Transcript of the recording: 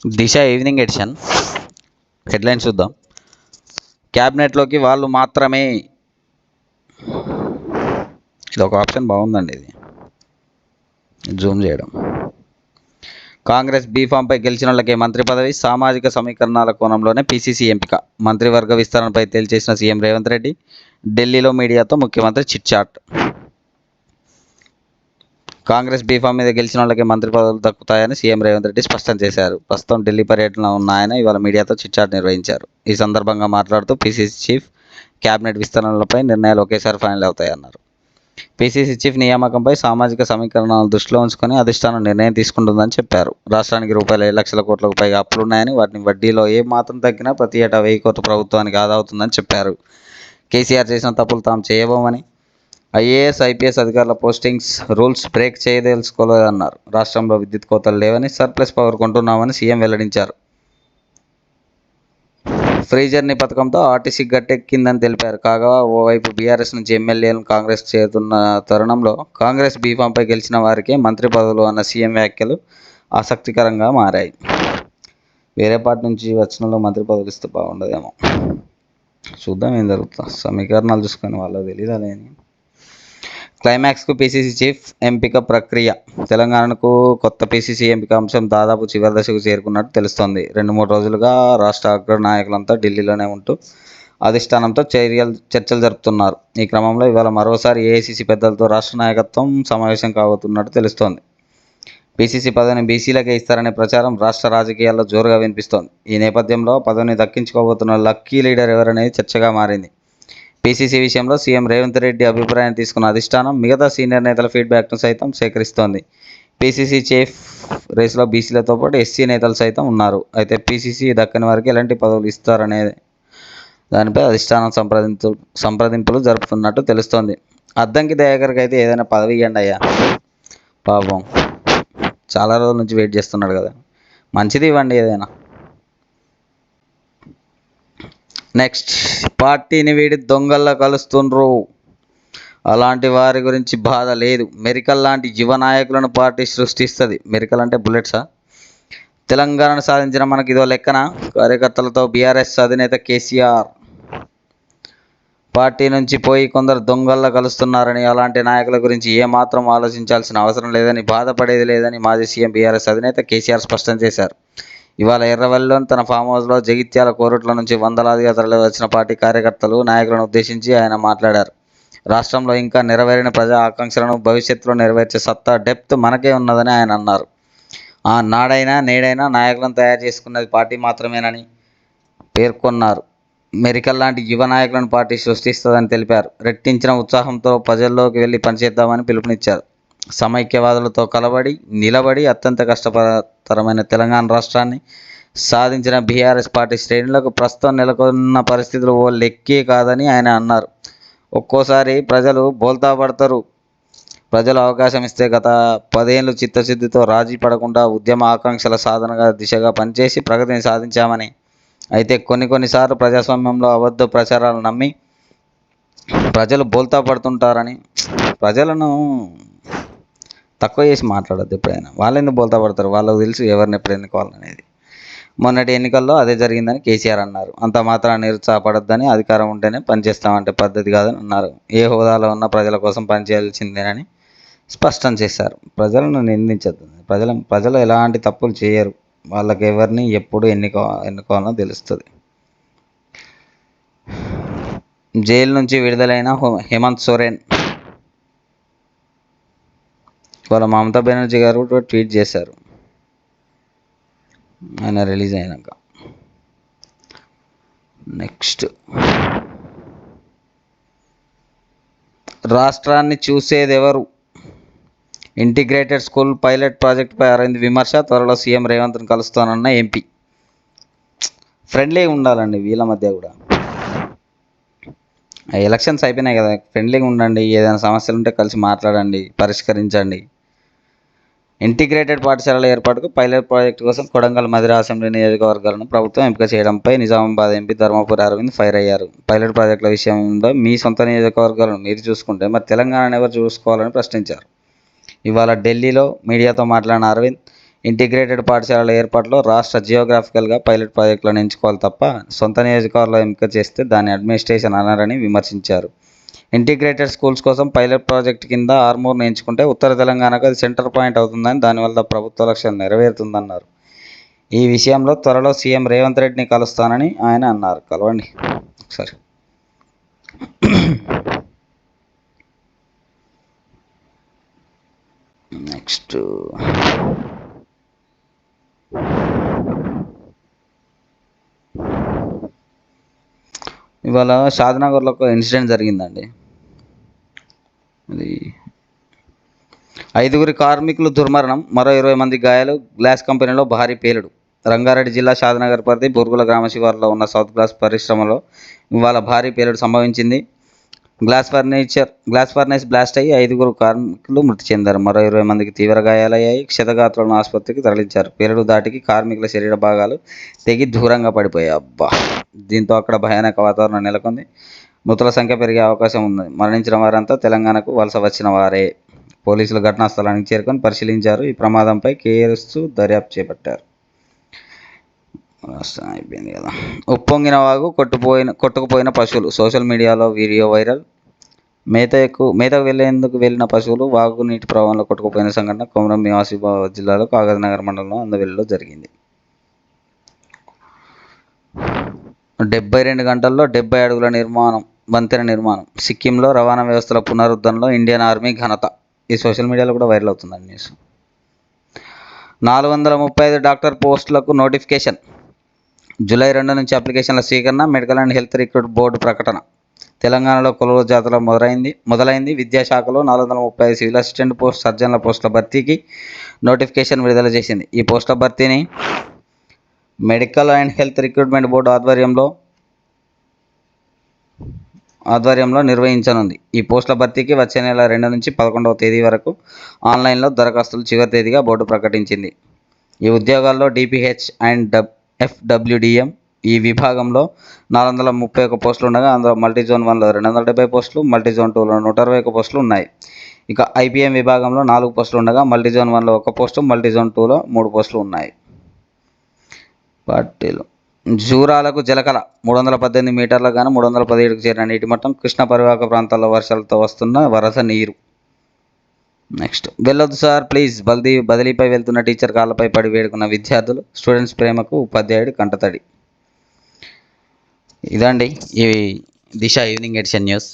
దిశ evening edition headlines చూద్దాం. క్యాబినెట్లోకి వాళ్ళు మాత్రమే, ఇది ఒక ఆప్షన్ బాగుందండి. ఇది జూమ్ చేయడం. కాంగ్రెస్ బీఫామ్పై గెలిచిన వాళ్ళకే మంత్రి పదవి, సామాజిక సమీకరణాల కోణంలోనే పీసీసీ ఎంపిక, మంత్రివర్గ విస్తరణపై తేల్చేసిన సీఎం రేవంత్ రెడ్డి, ఢిల్లీలో మీడియాతో ముఖ్యమంత్రి చిట్చాట్. కాంగ్రెస్ బీఫామ్ మీద గెలిచిన వాళ్ళకి మంత్రి పదవులు దక్కుతాయని సీఎం రేవంత్ రెడ్డి స్పష్టం చేశారు. ప్రస్తుతం ఢిల్లీ పర్యటనలో ఉన్న ఆయన ఇవాళ మీడియాతో చిట్చాట్ నిర్వహించారు. ఈ సందర్భంగా మాట్లాడుతూ పీసీసీ చీఫ్, క్యాబినెట్ విస్తరణలపై నిర్ణయాలు ఒకేసారి ఫైనల్ అవుతాయన్నారు. పీసీసీ చీఫ్ నియామకంపై సామాజిక సమీకరణాలను దృష్టిలో ఉంచుకొని అధిష్టానం నిర్ణయం తీసుకుంటుందని చెప్పారు. రాష్ట్రానికి రూపాయలు 7 లక్షల కోట్లకు పైగా అప్పులున్నాయని, వాటిని వడ్డీలో ఏ మాత్రం తగ్గినా ప్రతి ఏటా 1000 కోట్లు ప్రభుత్వానికి ఆదా అవుతుందని చెప్పారు. కేసీఆర్ చేసిన తప్పులు తాము చేయబోమని, ఐఏఎస్, ఐపీఎస్ అధికారుల పోస్టింగ్స్ రూల్స్ బ్రేక్ చేయదలుచుకోలేదన్నారు. రాష్ట్రంలో విద్యుత్ కోతలు లేవని, సర్ప్లస్ పవర్ కొంటున్నామని సీఎం వెల్లడించారు. ఫ్రీ జర్నీ పథకంతో ఆర్టీసీ గట్టెక్కిందని తెలిపారు. కాగా ఓవైపు బీఆర్ఎస్ నుంచి ఎమ్మెల్యేలను కాంగ్రెస్ చేరుతున్న తరుణంలో కాంగ్రెస్ బీఫామ్పై గెలిచిన వారికే మంత్రి పదవులు అన్న సీఎం వ్యాఖ్యలు ఆసక్తికరంగా మారాయి. వేరే పార్టీ నుంచి వచ్చిన మంత్రి పదవులు ఇస్తే బాగుండదేమో, చూద్దాం ఏం జరుగుతుందో. సమీకరణాలు చూసుకొని వాళ్ళకి తెలీదా లేని. క్లైమాక్స్కు పీసీసీ చీఫ్ ఎంపిక ప్రక్రియ. తెలంగాణకు కొత్త పీసీసీ ఎంపిక అంశం దాదాపు చివరి దశకు చేరుకున్నట్టు తెలుస్తోంది. 2-3 రోజులుగా రాష్ట్ర అగ్ర నాయకులంతా ఢిల్లీలోనే ఉంటూ అధిష్టానంతో చర్చలు జరుపుతున్నారు. ఈ క్రమంలో ఇవాళ మరోసారి ఏఐసీసీ పెద్దలతో రాష్ట్ర నాయకత్వం సమావేశం కాబోతున్నట్టు తెలుస్తోంది. పీసీసీ పదవిని బీసీలకే ఇస్తారనే ప్రచారం రాష్ట్ర రాజకీయాల్లో జోరుగా వినిపిస్తోంది. ఈ నేపథ్యంలో పదవిని దక్కించుకోబోతున్న లక్కీ లీడర్ ఎవరనేది చర్చగా మారింది. పీసీసీ విషయంలో సీఎం రేవంత్ రెడ్డి అభిప్రాయం తీసుకున్న అధిష్టానం మిగతా సీనియర్ నేతల ఫీడ్బ్యాక్ను సైతం సేకరిస్తోంది. పీసీసీ చీఫ్ రేసులో బీసీలతో పాటు ఎస్సీ నేతలు సైతం ఉన్నారు. అయితే పీసీసీ దక్కని వారికి ఎలాంటి పదవులు ఇస్తారనే దానిపై అధిష్టానం సంప్రదింపులు జరుపుతున్నట్టు తెలుస్తోంది. అద్దంకి దయాకర్కి అయితే ఏదైనా పదవి ఇవ్వండి అయ్యా, పాపం చాలా రోజుల నుంచి వెయిట్ చేస్తున్నాడు కదా, మంచిది ఇవ్వండి ఏదైనా. నెక్స్ట్, పార్టీని వీడి దొంగల్లా కలుస్తుండ్రు, అలాంటి వారి గురించి బాధ లేదు. మెరికల్ లాంటి యువ నాయకులను పార్టీ సృష్టిస్తుంది. మెరికల్ అంటే బుల్లెట్సా? తెలంగాణను సాధించిన మనకి ఇదో లెక్కన. కార్యకర్తలతో బీఆర్ఎస్ అధినేత కేసీఆర్ పార్టీ నుంచి పోయి కొందరు దొంగల్లా కలుస్తున్నారని, అలాంటి నాయకుల గురించి ఏమాత్రం ఆలోచించాల్సిన అవసరం లేదని, బాధపడేది లేదని మాజీ సీఎం బీఆర్ఎస్ అధినేత కేసీఆర్ స్పష్టం చేశారు. ఇవాళ ఎర్రవల్లిలోని తన ఫామ్ హౌస్లో జగిత్యాల, కోరుట్ల నుంచి వందలాదిగా తరలి వచ్చిన పార్టీ కార్యకర్తలు, నాయకులను ఉద్దేశించి ఆయన మాట్లాడారు. రాష్ట్రంలో ఇంకా నెరవేరిన ప్రజా ఆకాంక్షలను భవిష్యత్తులో నెరవేర్చే సత్తా, డెప్త్ మనకే ఉన్నదని ఆయన అన్నారు. నాడైనా నేడైనా నాయకులను తయారు చేసుకున్నది పార్టీ మాత్రమేనని పేర్కొన్నారు. మెరికల్ లాంటి యువ నాయకులను పార్టీ సృష్టిస్తుందని తెలిపారు. రెట్టించిన ఉత్సాహంతో ప్రజల్లోకి వెళ్ళి పనిచేద్దామని పిలుపునిచ్చారు. సమైక్యవాదులతో నిలబడి అత్యంత కష్టతరమైన తెలంగాణ రాష్ట్రాన్ని సాధించిన బీఆర్ఎస్ పార్టీ శ్రేణులకు ప్రస్తుతం నెలకొన్న పరిస్థితులు ఓ లెక్కే కాదని ఆయన అన్నారు. ఒక్కోసారి ప్రజలు బోల్తా పడతారు. ప్రజలు అవకాశం ఇస్తే గత 10 ఏళ్ళు చిత్తశుద్ధితో రాజీ పడకుండా ఉద్యమ ఆకాంక్షల సాధనగా దిశగా పనిచేసి ప్రగతిని సాధించామని, అయితే కొన్నిసార్లు ప్రజాస్వామ్యంలో అబద్ధ ప్రచారాలు నమ్మి ప్రజలు బోల్తా పడుతుంటారని, ప్రజలను తక్కువ చేసి మాట్లాడద్దు. ఎప్పుడైనా వాళ్ళు ఎందుకు బోల్తా పడతారు, వాళ్ళకు తెలుసు ఎవరిని ఎప్పుడు ఎన్నుకోవాలనేది. మొన్నటి ఎన్నికల్లో అదే జరిగిందని కేసీఆర్ అన్నారు. అంత మాత్రాన్ని నిరుత్సాహపడొద్దని, అధికారం ఉంటేనే పనిచేస్తామంటే పద్ధతి కాదని అన్నారు. ఏ హోదాలో ఉన్న ప్రజల కోసం పనిచేయాల్సిందేనని స్పష్టం చేశారు. ప్రజలను నిందించద్దు. ప్రజలు ఎలాంటి తప్పులు చేయరు. వాళ్ళకి ఎవరిని ఎప్పుడు ఎన్నుకోవాలో తెలుస్తుంది. జైలు నుంచి విడుదలైన హేమంత్ సోరెన్ వాళ్ళ మమతా బెనర్జీ గారు కూడా ట్వీట్ చేశారు ఆయన రిలీజ్ అయినాక. నెక్స్ట్, రాష్ట్రాన్ని చూసేదెవరు? ఇంటిగ్రేటెడ్ స్కూల్ పైలట్ ప్రాజెక్టుపై అరవింద్ విమర్శ. త్వరలో సీఎం రేవంత్ను కలుస్తానన్న ఎంపీ. ఫ్రెండ్లీగా ఉండాలండి వీళ్ళ మధ్య కూడా. ఎలక్షన్స్ అయిపోయినాయి కదా, ఫ్రెండ్లీగా ఉండండి. ఏదైనా సమస్యలు ఉంటే కలిసి మాట్లాడండి, పరిష్కరించండి. ఇంటిగ్రేటెడ్ పాఠశాలల ఏర్పాటుకు పైలట్ ప్రాజెక్టు కోసం కొడంగల్, మధిర అసెంబ్లీ నియోజకవర్గాలను ప్రభుత్వం ఎంపిక చేయడంపై నిజామాబాద్ ఎంపీ ధర్మపురి అరవింద్ ఫైర్ అయ్యారు. పైలట్ ప్రాజెక్టుల విషయంలో మీ సొంత నియోజకవర్గాలను మీరు చూసుకుంటే మరి తెలంగాణను ఎవరు చూసుకోవాలని ప్రశ్నించారు. ఇవాళ ఢిల్లీలో మీడియాతో మాట్లాడిన అరవింద్, ఇంటిగ్రేటెడ్ పాఠశాలల ఏర్పాటులో రాష్ట్ర జియోగ్రాఫికల్గా పైలట్ ప్రాజెక్టులను ఎంచుకోవాలి తప్ప సొంత నియోజకవర్గాల్లో ఎంపిక చేస్తే దాన్ని అడ్మినిస్ట్రేషన్ అనరని విమర్శించారు. ఇంటిగ్రేటెడ్ స్కూల్స్ కోసం పైలట్ ప్రాజెక్టు కింద ఆర్మూర్ను ఎంచుకుంటే ఉత్తర తెలంగాణకు అది సెంటర్ పాయింట్ అవుతుందని, దానివల్ల ప్రభుత్వ లక్ష్యం నెరవేరుతుందన్నారు. ఈ విషయంలో త్వరలో సీఎం రేవంత్ రెడ్డిని కలుస్తానని ఆయన అన్నారు. కలవండి ఒకసారి. నెక్స్ట్ ఇవాళ షాద్నగర్లో ఒక ఇన్సిడెంట్ జరిగిందండి. అది 5 కార్మికులు దుర్మరణం, మరో 20 మంది గాయాలు. గ్లాస్ కంపెనీలో భారీ పేలుడు. రంగారెడ్డి జిల్లా షాద్నగర్ పరిధి బుర్గుల గ్రామ శివారులో ఉన్న సౌత్ గ్లాస్ పరిశ్రమలో ఇవాళ భారీ పేలుడు సంభవించింది. గ్లాస్ ఫర్నేస్ బ్లాస్ట్ అయ్యి 5 కార్మికులు మృతి చెందారు. మరో 20 మందికి తీవ్ర గాయాలయ్యాయి. క్షతగాత్రులను ఆసుపత్రికి తరలించారు. పేలుడు దాటికి కార్మికుల శరీర భాగాలు తెగి దూరంగా పడిపోయాయి. దీంతో అక్కడ భయానక వాతావరణం నెలకొంది. మృతుల సంఖ్య పెరిగే అవకాశం ఉంది. మరణించిన వారంతా తెలంగాణకు వలస వచ్చిన వారే. పోలీసులు ఘటనా స్థలానికి చేరుకొని పరిశీలించారు. ఈ ప్రమాదంపై కేసు దర్యాప్తు చేపట్టారు. అయిపోయింది కదా. ఉప్పొంగిన వాగు, కొట్టుకుపోయిన పశువులు. సోషల్ మీడియాలో వీడియో వైరల్. మేతకు వెళ్లేందుకు వెళ్లిన పశువులు వాగు నీటి ప్రవాహంలో కొట్టుకుపోయిన సంఘటన కొమరం భీం ఆసిఫాబాద్ జిల్లాలో కాగజ్నగర్ మండలంలో అందవెల్లిలో జరిగింది. 72 గంటల్లో 70 అడుగుల వంతెన నిర్మాణం. సిక్కింలో రవాణా వ్యవస్థల పునరుద్ధరణలో ఇండియన్ ఆర్మీ ఘనత. ఈ సోషల్ మీడియాలో కూడా వైరల్ అవుతుందండి న్యూస్. 435 డాక్టర్ పోస్టులకు నోటిఫికేషన్. జూలై 2 నుంచి అప్లికేషన్ల స్వీకరణ. Medical and health recruit board ప్రకటన. తెలంగాణలో కొలువు జాతర మొదలైంది. విద్యాశాఖలో 435 సివిల్ అసిస్టెంట్ పోస్ట్, సర్జన్ల పోస్టుల భర్తీకి నోటిఫికేషన్ విడుదల చేసింది. ఈ పోస్టుల భర్తీని medical and health recruitment board ఆధ్వర్యంలో నిర్వహించనుంది. ఈ పోస్టుల భర్తీకి వచ్చే నెల 2 నుంచి 11వ తేదీ వరకు ఆన్లైన్లో దరఖాస్తులు చివరి తేదీగా బోర్డు ప్రకటించింది. ఈ ఉద్యోగాల్లో డిపిహెచ్ అండ్ ఎఫ్డబ్ల్యూడిఎం ఈ విభాగంలో 431 పోస్టులు ఉండగా అందులో మల్టీజోన్ 1లో 270 పోస్టులు, మల్టీజోన్ 2లో 121 పోస్టులు ఉన్నాయి. ఇక ఐపీఎం విభాగంలో 4 పోస్టులు ఉండగా మల్టీజోన్ 1లో 1 పోస్టు, మల్టీజోన్ 2లో 3 పోస్టులు ఉన్నాయి. పార్టీలు జూరాలకు జలకళ. 318 మీటర్లకు గాను 317కు చేరిన నీటి మట్టం. కృష్ణ పరివాహక ప్రాంతాల్లో వర్షాలతో వస్తున్న వరద నీరు. నెక్స్ట్ వెళ్ళొద్దు సార్ ప్లీజ్. బదిలీపై వెళ్తున్న టీచర్ కాళ్ళపై పడి వేడుకున్న విద్యార్థులు. స్టూడెంట్స్ ప్రేమకు ఉపాధ్యాయుడి కంటతడి. ఇదండి ఈ దిశ ఈవినింగ్ ఎడిషన్ న్యూస్.